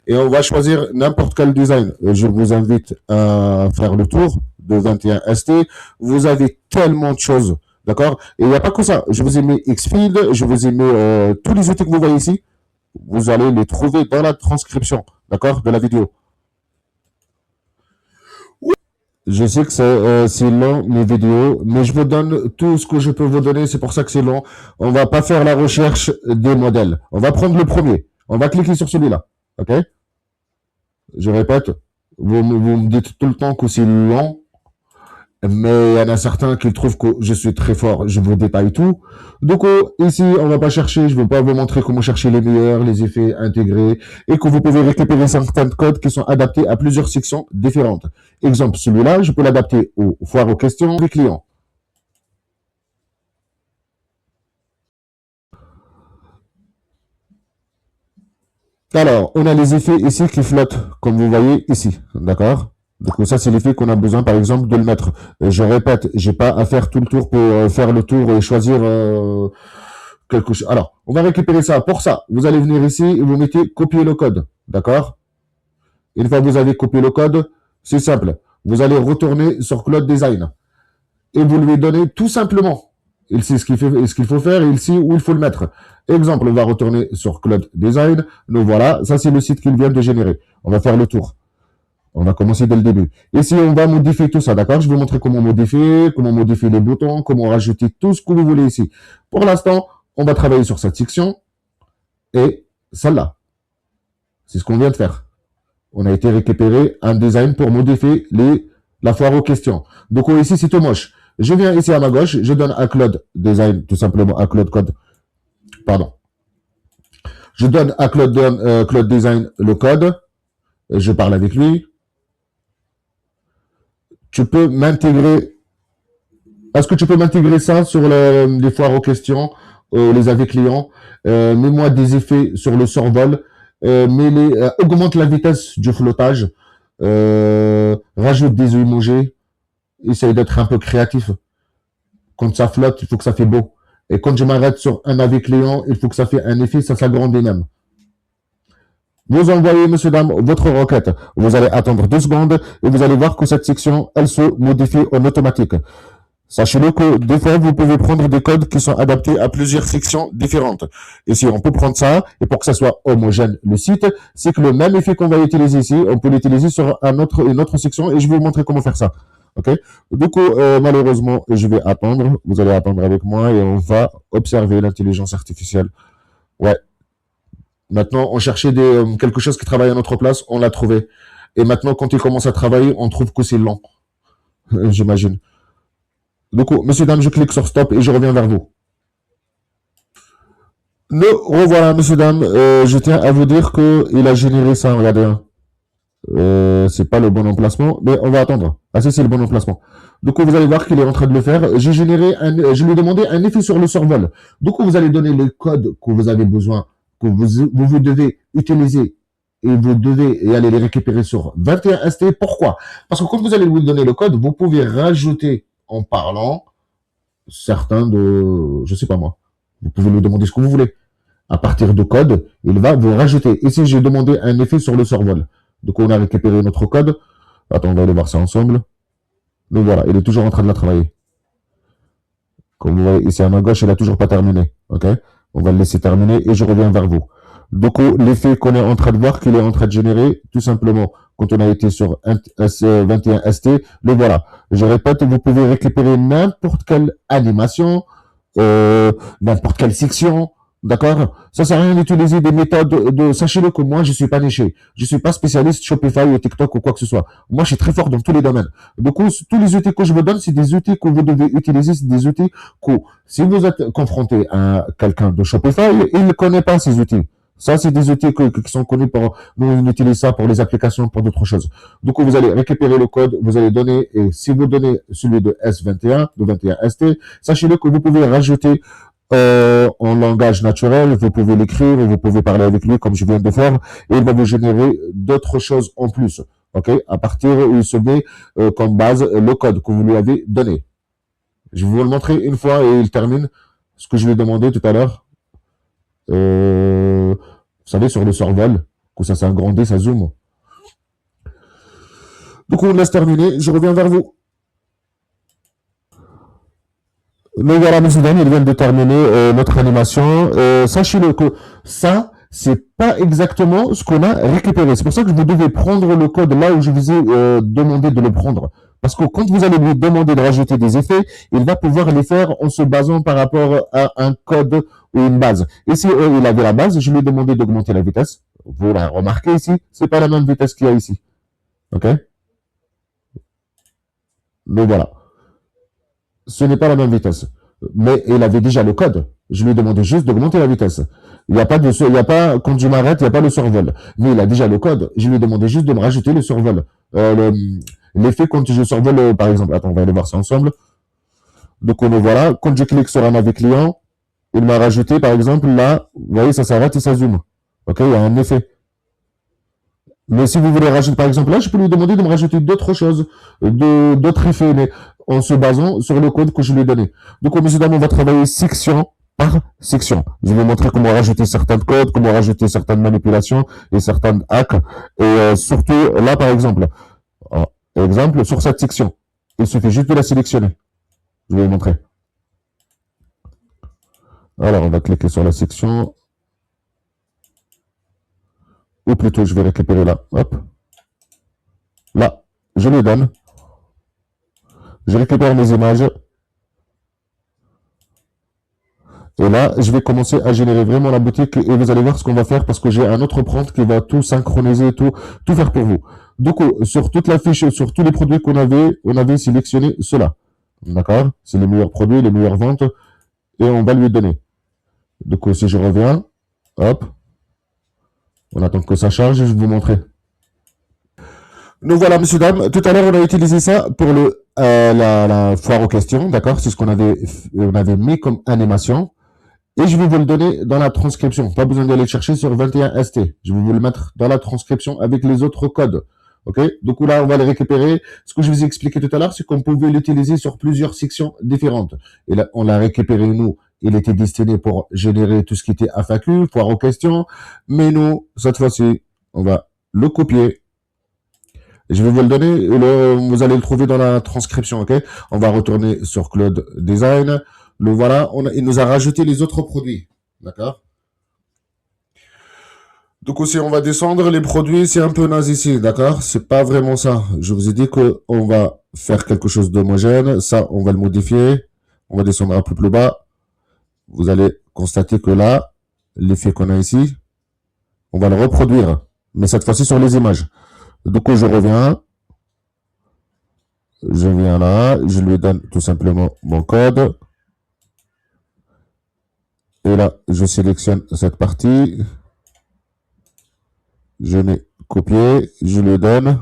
Et on va choisir n'importe quel design. Et je vous invite à faire le tour de 21 ST. Vous avez tellement de choses. D'accord? Et il n'y a pas que ça. Je vous ai mis Xfield. Je vous ai mis tous les outils que vous voyez ici. Vous allez les trouver dans la transcription. D'accord? De la vidéo. Je sais que c'est long, mes vidéos, mais je vous donne tout ce que je peux vous donner. C'est pour ça que c'est long. On va pas faire la recherche des modèles. On va prendre le premier. On va cliquer sur celui-là. OK? Je répète, vous me dites tout le temps que c'est long, mais il y en a certains qui trouvent que je suis très fort. Je vous détaille tout. Donc ici, on va pas chercher. Je ne vais pas vous montrer comment chercher les meilleurs, les effets intégrés, et que vous pouvez récupérer certains codes qui sont adaptés à plusieurs sections différentes. Exemple, celui-là, je peux l'adapter aux foires aux questions des clients. Alors, on a les effets ici qui flottent, comme vous voyez ici, d'accord? Donc ça, c'est l'effet qu'on a besoin, par exemple, de le mettre. Je répète, j'ai pas à faire tout le tour pour faire le tour et choisir quelque chose. Alors, on va récupérer ça. Pour ça, vous allez venir ici et vous mettez copier le code, d'accord? Une fois que vous avez copié le code, c'est simple. Vous allez retourner sur Cloud Design et vous lui donnez tout simplement. Il sait ce qu'il faut faire et il sait où il faut le mettre. Exemple, on va retourner sur Cloud Design. Nous voilà, ça c'est le site qu'il vient de générer. On va faire le tour. On va commencer dès le début. Ici, on va modifier tout ça, d'accord? Je vais vous montrer comment modifier les boutons, comment rajouter tout ce que vous voulez ici. Pour l'instant, on va travailler sur cette section et celle-là. C'est ce qu'on vient de faire. On a été récupérer un design pour modifier la foire aux questions. Donc ici, c'est tout moche. Je viens ici à ma gauche, je donne à Claude Design, tout simplement à Claude Code. Pardon. Je donne à Claude Design le code. Je parle avec lui. Tu peux m'intégrer. Est-ce que tu peux m'intégrer ça sur les foires aux questions, les avis clients? Mets-moi des effets sur le survol. Augmente la vitesse du flottage. Rajoute des emojis. Essaye d'être un peu créatif. Quand ça flotte, il faut que ça fait beau. Et quand je m'arrête sur un avis client, il faut que ça fait un effet, ça s'agrandit même. Vous envoyez, monsieur, dame, votre requête. Vous allez attendre 2 secondes et vous allez voir que cette section, elle se modifie en automatique. Sachez-le que des fois, vous pouvez prendre des codes qui sont adaptés à plusieurs sections différentes. Et si on peut prendre ça, et pour que ça soit homogène, le site, c'est que le même effet qu'on va utiliser ici, on peut l'utiliser sur une autre section et je vais vous montrer comment faire ça. OK? Du coup, malheureusement, je vais attendre. Vous allez attendre avec moi et on va observer l'intelligence artificielle. Ouais. Maintenant, on cherchait quelque chose qui travaille à notre place, on l'a trouvé. Et maintenant, quand il commence à travailler, on trouve que c'est lent. J'imagine. Du coup, monsieur, dame, je clique sur stop et je reviens vers vous. Nous revoilà, monsieur, dame. Je tiens à vous dire qu'il a généré ça, regardez. Hein. C'est pas le bon emplacement, mais on va attendre. Ah, c'est le bon emplacement. Du coup, vous allez voir qu'il est en train de le faire. Je lui ai demandé un effet sur le survol. Du coup, vous allez donner le code que vous avez besoin, que vous devez utiliser et vous devez aller les récupérer sur 21 ST. Pourquoi? Parce que quand vous allez lui donner le code, vous pouvez rajouter en parlant certains de, je sais pas moi. Vous pouvez lui demander ce que vous voulez. À partir de code, il va vous rajouter. Ici, j'ai demandé un effet sur le survol. Donc, on a récupéré notre code. Attends, on va aller voir ça ensemble. Donc voilà, il est toujours en train de la travailler. Comme vous voyez ici à ma gauche, il n'a toujours pas terminé. Ok? On va le laisser terminer et je reviens vers vous. Donc, l'effet qu'on est en train de voir, qu'il est en train de générer, tout simplement, quand on a été sur 21ST, le voilà. Je répète, vous pouvez récupérer n'importe quelle animation, n'importe quelle section, d'accord? Ça sert à rien d'utiliser des méthodes sachez-le que moi, je suis pas niché. Je suis pas spécialiste Shopify ou TikTok ou quoi que ce soit. Moi, je suis très fort dans tous les domaines. Du coup, tous les outils que je vous donne, c'est des outils que vous devez utiliser, c'est des outils que, si vous êtes confronté à quelqu'un de Shopify, il ne connaît pas ces outils. Ça, c'est des outils qui sont connus pour, nous, on utilise ça pour les applications, pour d'autres choses. Du coup, vous allez récupérer le code, vous allez donner, et si vous donnez celui de S21, de 21ST, sachez-le que vous pouvez rajouter en langage naturel, vous pouvez l'écrire, vous pouvez parler avec lui comme je viens de faire, et il va vous générer d'autres choses en plus. Ok, à partir où il se met comme base le code que vous lui avez donné. Je vais vous le montrer une fois et il termine ce que je lui ai demandé tout à l'heure. Vous savez, sur le survol, que ça s'agrandit, ça zoome. Donc on laisse terminer, je reviens vers vous. Mais voilà, monsieur Daniel, il vient de terminer notre animation. Sachez-le que ça, c'est pas exactement ce qu'on a récupéré. C'est pour ça que vous devez prendre le code là où je vous ai demandé de le prendre. Parce que quand vous allez lui demander de rajouter des effets, il va pouvoir les faire en se basant par rapport à un code ou une base. Ici, il avait la base, je lui ai demandé d'augmenter la vitesse. Vous la remarquez ici, c'est pas la même vitesse qu'il y a ici. OK? Mais voilà. Ce n'est pas la même vitesse. Mais il avait déjà le code. Je lui ai demandé juste d'augmenter la vitesse. Il n'y a pas de, il y a pas, quand je m'arrête, il n'y a pas le survol. Mais il a déjà le code. Je lui ai demandé juste de me rajouter le survol. L'effet quand je survole, par exemple. Attends, on va aller voir ça ensemble. Donc, on est voilà. Quand je clique sur un navet client, il m'a rajouté, par exemple, là, vous voyez, ça s'arrête et ça zoome. OK, il y a un effet. Mais si vous voulez rajouter, par exemple, là, je peux lui demander de me rajouter d'autres choses, d'autres effets, mais en se basant sur le code que je lui ai donné. Donc, monsieur, dame, on va travailler section par section. Je vais vous montrer comment rajouter certains codes, comment rajouter certaines manipulations et certains hacks. Et surtout, là, par exemple, sur cette section, il suffit juste de la sélectionner. Je vais vous montrer. Alors, on va cliquer sur la section. Ou plutôt, je vais récupérer là. Hop. Là, je lui donne. Je récupère mes images. Et là, je vais commencer à générer vraiment la boutique et vous allez voir ce qu'on va faire parce que j'ai un autre prompt qui va tout synchroniser, tout faire pour vous. Du coup, sur toute la fiche, sur tous les produits on avait sélectionné cela. D'accord? C'est les meilleurs produits, les meilleures ventes et on va lui donner. Du coup, si je reviens, hop, on attend que ça charge et je vais vous montrer. Nous voilà, messieurs, dames. Tout à l'heure, on a utilisé ça pour la foire aux questions. D'accord? C'est ce qu'on avait mis comme animation. Et je vais vous le donner dans la transcription. Pas besoin d'aller le chercher sur 21ST. Je vais vous le mettre dans la transcription avec les autres codes. OK? Du coup, là, on va le récupérer. Ce que je vous ai expliqué tout à l'heure, c'est qu'on pouvait l'utiliser sur plusieurs sections différentes. Et là, on l'a récupéré, nous. Il était destiné pour générer tout ce qui était FAQ, foire aux questions. Mais nous, cette fois-ci, on va le copier. Je vais vous le donner. Vous allez le trouver dans la transcription. OK? On va retourner sur Cloud Design. Le voilà, il nous a rajouté les autres produits. D'accord? Donc aussi, on va descendre. Les produits, c'est un peu naze ici. D'accord? C'est pas vraiment ça. Je vous ai dit qu'on va faire quelque chose d'homogène. Ça, on va le modifier. On va descendre un peu plus bas. Vous allez constater que là, l'effet qu'on a ici, on va le reproduire. Mais cette fois-ci sur les images. Donc, je reviens. Je viens là. Je lui donne tout simplement mon code. Et là, je sélectionne cette partie. Je mets copier, je lui donne.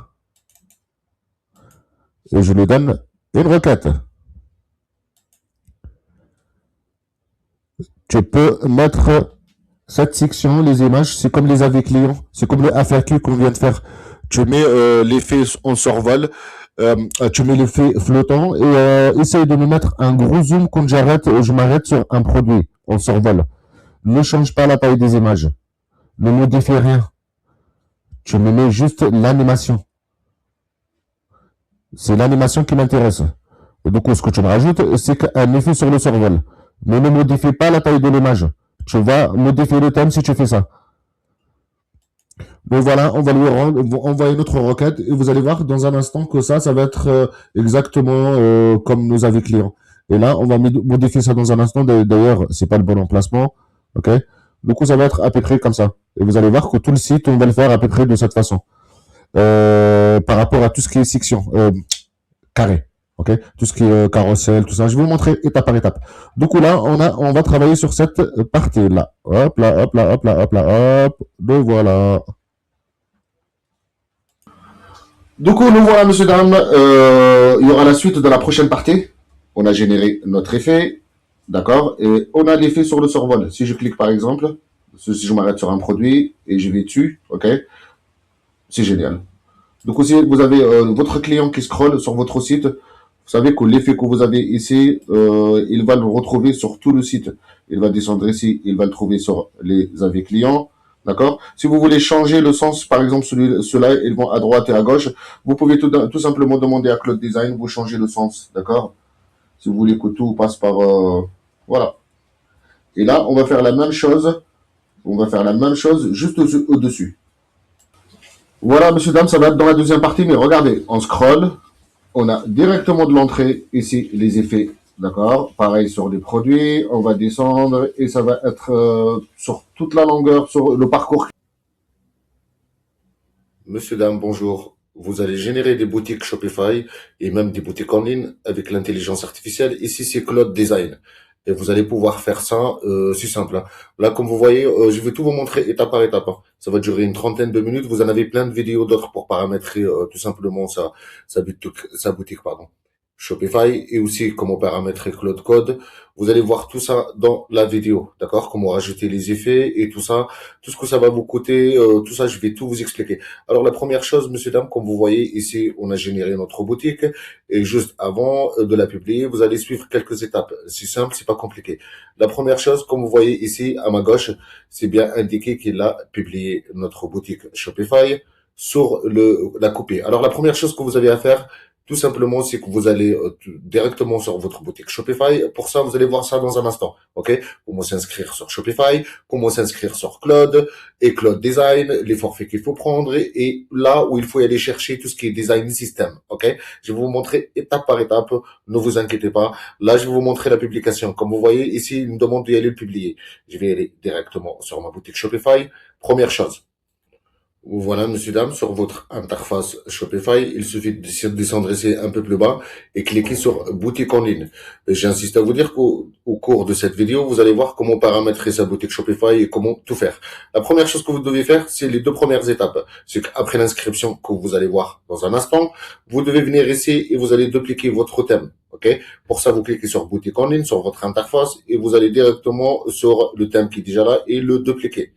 Et je lui donne une requête. Tu peux mettre cette section, les images, c'est comme les avis clients, c'est comme le FAQ qu'on vient de faire. Tu mets l'effet en survol, tu mets l'effet flottant et essaye de me mettre un gros zoom quand je m'arrête sur un produit en survol. Ne change pas la taille des images. Ne modifie rien. Tu me mets juste l'animation. C'est l'animation qui m'intéresse. Du coup, ce que tu me rajoutes, c'est un effet sur le survol. Mais ne modifie pas la taille de l'image. Tu vas modifier le thème si tu fais ça. Donc voilà, on va lui envoyer notre requête et vous allez voir dans un instant que ça va être exactement comme nos avis clients. Et là, on va modifier ça dans un instant. D'ailleurs, c'est pas le bon emplacement. OK? Du coup, ça va être à peu près comme ça. Et vous allez voir que tout le site, on va le faire à peu près de cette façon. Par rapport à tout ce qui est section, carré. OK? Tout ce qui est carrousel, tout ça. Je vais vous montrer étape par étape. Du coup, là, on va travailler sur cette partie-là. Hop là, hop là, hop là, hop là, hop. Donc voilà. Du coup, nous voilà, monsieur, dame. Il y aura la suite de la prochaine partie. On a généré notre effet, d'accord? Et on a l'effet sur le survol. Si je clique, par exemple, si je m'arrête sur un produit et je vais dessus, ok? C'est génial. Du coup, si vous avez votre client qui scrolle sur votre site, vous savez que l'effet que vous avez ici, il va le retrouver sur tout le site. Il va descendre ici, il va le trouver sur les avis clients. D'accord? Si vous voulez changer le sens, par exemple, ceux-là, ils vont à droite et à gauche. Vous pouvez tout simplement demander à Cloud Design, vous changez le sens. D'accord? Si vous voulez que tout passe par... voilà. Et là, on va faire la même chose. On va faire la même chose juste au-dessus. Voilà, monsieur, dame, ça va être dans la deuxième partie, mais regardez, on scroll. On a directement de l'entrée, ici, les effets. D'accord? Pareil sur les produits, on va descendre et ça va être sur toute la longueur, sur le parcours. Monsieur, dame, bonjour. Vous allez générer des boutiques Shopify et même des boutiques en ligne avec l'intelligence artificielle. Ici, c'est Cloud Design. Et vous allez pouvoir faire ça, c'est simple, hein. Là, comme vous voyez, je vais tout vous montrer étape par étape, hein. Ça va durer une trentaine de minutes. Vous en avez plein de vidéos d'autres pour paramétrer tout simplement sa boutique, pardon. Shopify et aussi comment paramétrer Cloud Code. Vous allez voir tout ça dans la vidéo, d'accord? Comment rajouter les effets et tout ça, tout ce que ça va vous coûter, tout ça, je vais tout vous expliquer. Alors la première chose, monsieur, dame, comme vous voyez ici, on a généré notre boutique et juste avant de la publier, vous allez suivre quelques étapes. C'est simple, c'est pas compliqué. La première chose, comme vous voyez ici à ma gauche, c'est bien indiqué qu'il a publié notre boutique Shopify sur la copie. Alors la première chose que vous avez à faire, tout simplement, c'est que vous allez directement sur votre boutique Shopify. Pour ça, vous allez voir ça dans un instant. OK? Comment s'inscrire sur Shopify, comment s'inscrire sur Cloud et Cloud Design, les forfaits qu'il faut prendre et là où il faut aller chercher tout ce qui est design system. OK? Je vais vous montrer étape par étape. Ne vous inquiétez pas. Là, je vais vous montrer la publication. Comme vous voyez, ici, il me demande d'y aller le publier. Je vais aller directement sur ma boutique Shopify. Première chose. Voilà, monsieur, dame, sur votre interface Shopify, il suffit de descendre ici un peu plus bas et cliquer sur boutique en ligne. J'insiste à vous dire qu'au cours de cette vidéo, vous allez voir comment paramétrer sa boutique Shopify et comment tout faire. La première chose que vous devez faire, c'est les deux premières étapes. C'est qu'après l'inscription que vous allez voir dans un instant, vous devez venir ici et vous allez dupliquer votre thème. OK? Pour ça, vous cliquez sur boutique en ligne, sur votre interface et vous allez directement sur le thème qui est déjà là et le dupliquer.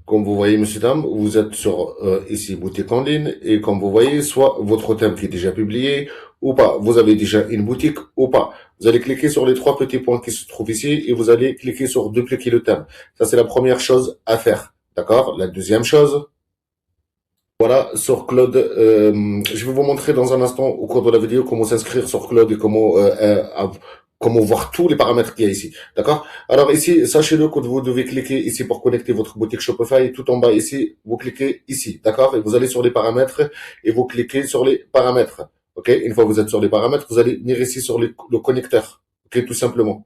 Comme vous voyez, monsieur, dame, vous êtes sur ici boutique en ligne et comme vous voyez, soit votre thème qui est déjà publié ou pas. Vous avez déjà une boutique ou pas. Vous allez cliquer sur les trois petits points qui se trouvent ici et vous allez cliquer sur dupliquer le thème. Ça, c'est la première chose à faire. D'accord? La deuxième chose, voilà, sur Claude, je vais vous montrer dans un instant au cours de la vidéo comment s'inscrire sur Claude et comment voir tous les paramètres qu'il y a ici. D'accord? Alors ici, sachez-le que vous devez cliquer ici pour connecter votre boutique Shopify. Tout en bas ici, vous cliquez ici. D'accord? Et vous allez sur les paramètres et vous cliquez sur les paramètres. OK? Une fois que vous êtes sur les paramètres, vous allez venir ici sur le connecteur. OK? Tout simplement.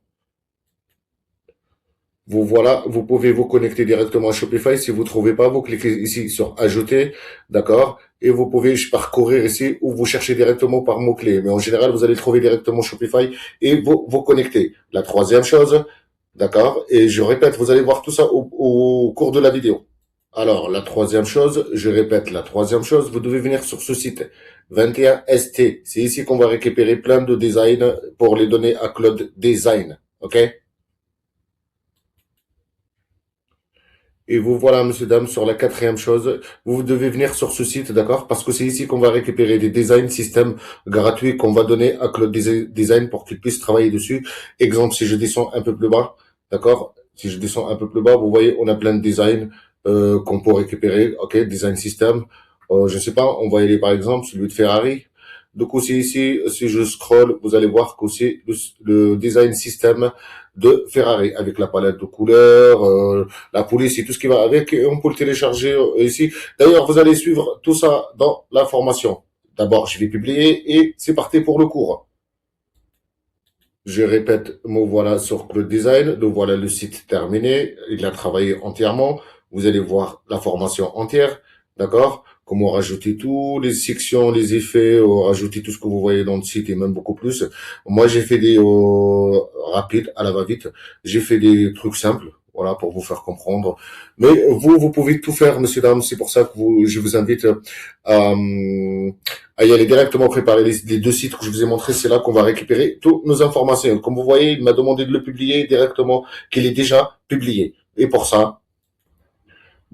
Voilà, vous pouvez vous connecter directement à Shopify. Si vous trouvez pas, vous cliquez ici sur ajouter, d'accord? Et vous pouvez parcourir ici ou vous cherchez directement par mots-clés. Mais en général, vous allez trouver directement Shopify et vous connecter. La troisième chose, d'accord? Et je répète, vous allez voir tout ça au cours de la vidéo. Alors, la troisième chose, je répète, la troisième chose, vous devez venir sur ce site 21ST. C'est ici qu'on va récupérer plein de designs pour les donner à Cloud Design. OK? Et vous voilà, monsieur, dame, sur la quatrième chose. Vous devez venir sur ce site, d'accord? Parce que c'est ici qu'on va récupérer des design systèmes gratuits qu'on va donner à Cloud Design pour qu'il puisse travailler dessus. Exemple, si je descends un peu plus bas, d'accord? Si je descends un peu plus bas, vous voyez, on a plein de designs qu'on peut récupérer, ok? Design system. Je sais pas, on va y aller par exemple, celui de Ferrari. Donc aussi ici, si je scroll, vous allez voir qu'aussi le design système de Ferrari avec la palette de couleurs, la police et tout ce qui va avec. Et on peut le télécharger ici. D'ailleurs, vous allez suivre tout ça dans la formation. D'abord, je vais publier et c'est parti pour le cours. Je répète, me voilà sur Cloud Design. Donc voilà le site terminé. Il a travaillé entièrement. Vous allez voir la formation entière. D'accord? Comment rajouter tout, les sections, les effets, rajouter tout ce que vous voyez dans le site et même beaucoup plus. Moi, j'ai fait des rapides, à la va-vite. J'ai fait des trucs simples. Voilà, pour vous faire comprendre. Mais vous pouvez tout faire, monsieur, dames. C'est pour ça que je vous invite à, à y aller directement préparer les deux sites que je vous ai montrés. C'est là qu'on va récupérer toutes nos informations. Comme vous voyez, il m'a demandé de le publier directement, qu'il est déjà publié. Et pour ça,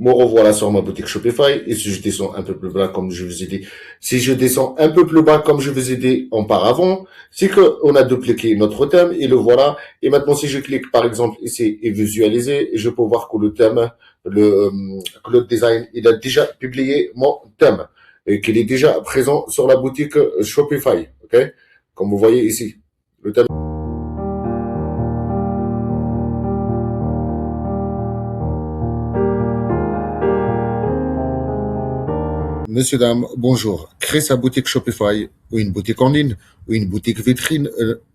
me revoilà sur ma boutique Shopify. Et si je descends un peu plus bas, comme je vous ai dit, si je descends un peu plus bas, comme je vous ai dit auparavant, c'est que on a dupliqué notre thème et le voilà. Et maintenant, si je clique, par exemple, ici et visualiser, je peux voir que le thème, que le design, il a déjà publié mon thème et qu'il est déjà présent sur la boutique Shopify. OK? Comme vous voyez ici. Le thème. Monsieur, dame, bonjour. Créer sa boutique Shopify ou une boutique en ligne ou une boutique vitrine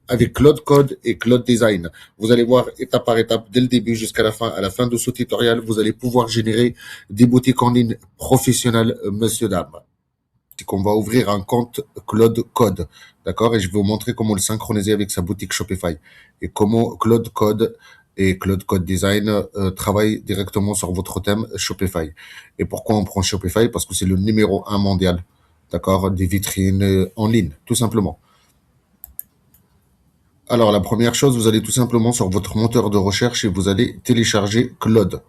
avec Cloud Code et Cloud Design. Vous allez voir étape par étape dès le début jusqu'à la fin. À la fin de ce tutoriel, vous allez pouvoir générer des boutiques en ligne professionnelles, monsieur, dame. C'est qu'on va ouvrir un compte Cloud Code, d'accord? Et je vais vous montrer comment le synchroniser avec sa boutique Shopify et comment Cloud Code et Cloud Code Design travaillent directement sur votre thème Shopify. Et pourquoi on prend Shopify? Parce que c'est le numéro 1 mondial, d'accord? Des vitrines en ligne, tout simplement. Alors, la première chose, vous allez tout simplement sur votre moteur de recherche et vous allez télécharger Cloud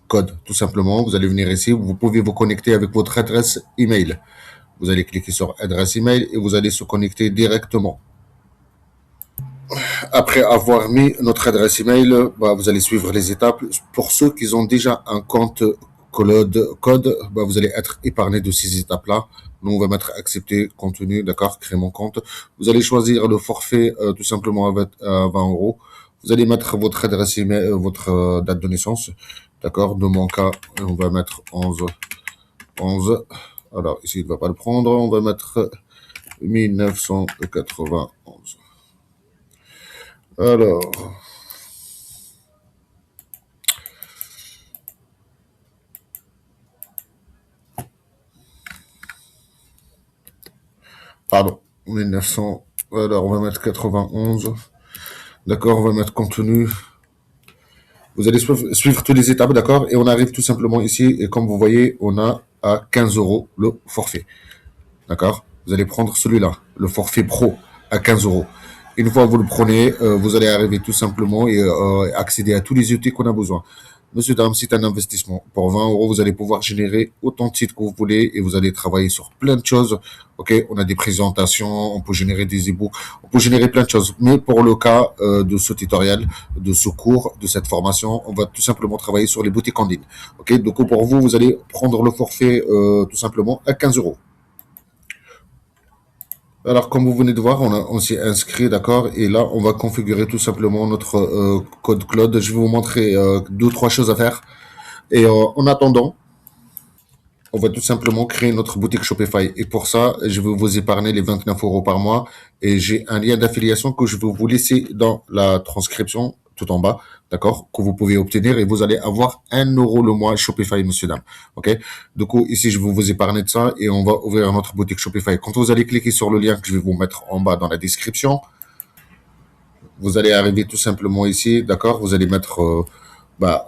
Code, tout simplement. Vous allez venir ici, vous pouvez vous connecter avec votre adresse email. Vous allez cliquer sur adresse email et vous allez se connecter directement. Après avoir mis notre adresse email, vous allez suivre les étapes. Pour ceux qui ont déjà un compte Code, vous allez être épargné de ces étapes-là. Nous, on va mettre accepter, contenu, d'accord, créer mon compte. Vous allez choisir le forfait tout simplement à 20 euros. Vous allez mettre votre adresse email, votre date de naissance, d'accord. De mon cas, on va mettre 11. Alors, ici, il ne va pas le prendre. On va mettre 1991. Alors, pardon, 1900. Alors, on va mettre 91. D'accord, on va mettre contenu. Vous allez suivre toutes les étapes, d'accord. Et on arrive tout simplement ici. Et comme vous voyez, on a à 15 euros le forfait. D'accord. Vous allez prendre celui-là, le forfait pro, à 15 euros. Une fois que vous le prenez, vous allez arriver tout simplement et accéder à tous les outils qu'on a besoin. Monsieur, dame, c'est un investissement. Pour 20 euros, vous allez pouvoir générer autant de sites que vous voulez et vous allez travailler sur plein de choses. OK, on a des présentations, on peut générer des e-books, on peut générer plein de choses. Mais pour le cas de ce tutoriel, de ce cours, de cette formation, on va tout simplement travailler sur les boutiques en ligne. OK, donc pour vous, vous allez prendre le forfait tout simplement à 15 euros. Alors, comme vous venez de voir, on s'est inscrit, d'accord, et là, on va configurer tout simplement notre code Cloud. Je vais vous montrer deux, trois choses à faire. Et en attendant, on va tout simplement créer notre boutique Shopify. Et pour ça, je vais vous épargner les 29 euros par mois. Et j'ai un lien d'affiliation que je vais vous laisser dans la transcription tout en bas, d'accord, que vous pouvez obtenir et vous allez avoir 1 euro le mois Shopify, monsieur, dame. OK? Du coup, ici, je vais vous épargner de ça et on va ouvrir notre boutique Shopify. Quand vous allez cliquer sur le lien que je vais vous mettre en bas dans la description, vous allez arriver tout simplement ici, d'accord? Vous allez mettre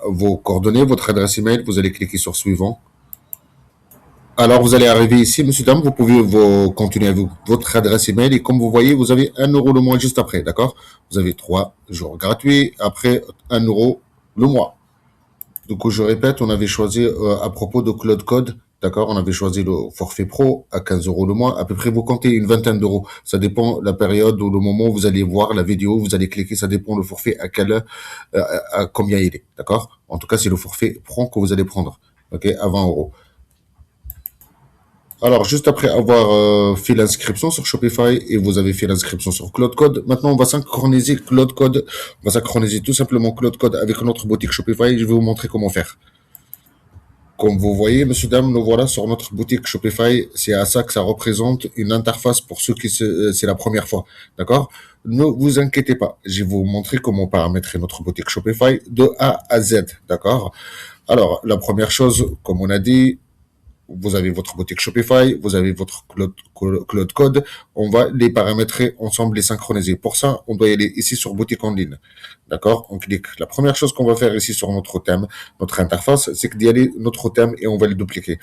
vos coordonnées, votre adresse email, vous allez cliquer sur suivant. Alors, vous allez arriver ici, monsieur, dame, vous pouvez continuer avec votre adresse email et comme vous voyez, vous avez 1 euro le mois juste après, d'accord? Vous avez 3 jours gratuits, après 1 euro le mois. Donc, je répète, on avait choisi à propos de Cloud Code, d'accord? On avait choisi le forfait pro à 15 euros le mois. À peu près, vous comptez une vingtaine d'euros. Ça dépend de la période ou le moment où vous allez voir la vidéo, vous allez cliquer, ça dépend le forfait à combien il est, d'accord? En tout cas, c'est le forfait pro que vous allez prendre, ok? À 20 euros. Alors, juste après avoir fait l'inscription sur Shopify et vous avez fait l'inscription sur Cloud Code, maintenant on va synchroniser Cloud Code. On va synchroniser tout simplement Cloud Code avec notre boutique Shopify. Je vais vous montrer comment faire. Comme vous voyez, monsieur, dame, nous voilà sur notre boutique Shopify. C'est à ça que ça représente une interface pour ceux qui c'est la première fois. D'accord? Ne vous inquiétez pas. Je vais vous montrer comment paramétrer notre boutique Shopify de A à Z. D'accord? Alors, la première chose, comme on a dit, vous avez votre boutique Shopify, vous avez votre Cloud Code, on va les paramétrer ensemble, les synchroniser. Pour ça, on doit y aller ici sur boutique en ligne. D'accord? On clique. La première chose qu'on va faire ici sur notre thème, notre interface, c'est d'y aller notre thème et on va le dupliquer.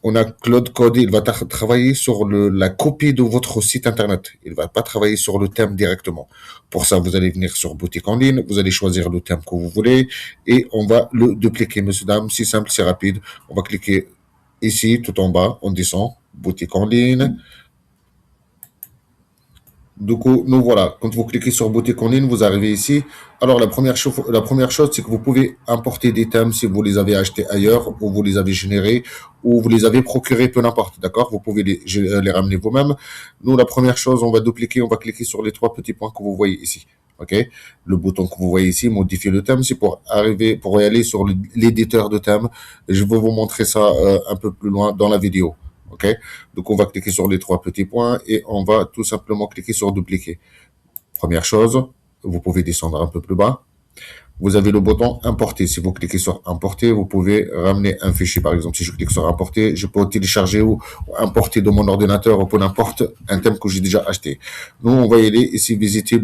On a Cloud Code, il va travailler sur la copie de votre site internet. Il va pas travailler sur le thème directement. Pour ça, vous allez venir sur boutique en ligne, vous allez choisir le thème que vous voulez et on va le dupliquer, monsieur, dame. C'est simple, c'est rapide. On va cliquer ici, tout en bas, on descend, boutique en ligne. Du coup, nous voilà. Quand vous cliquez sur boutique en ligne, vous arrivez ici. Alors, la première chose, c'est que vous pouvez importer des thèmes si vous les avez achetés ailleurs, ou vous les avez générés, ou vous les avez procurés, peu n'importe. D'accord? Vous pouvez les ramener vous-même. Nous, la première chose, on va dupliquer, on va cliquer sur les trois petits points que vous voyez ici. OK? Le bouton que vous voyez ici, modifier le thème, c'est pour y aller sur l'éditeur de thème. Je vais vous montrer ça un peu plus loin dans la vidéo. OK? Donc, on va cliquer sur les trois petits points et on va tout simplement cliquer sur dupliquer. Première chose, vous pouvez descendre un peu plus bas. Vous avez le bouton importer. Si vous cliquez sur importer, vous pouvez ramener un fichier. Par exemple, si je clique sur importer, je peux télécharger ou importer de mon ordinateur ou peu n'importe un thème que j'ai déjà acheté. Nous, on va y aller ici, visiter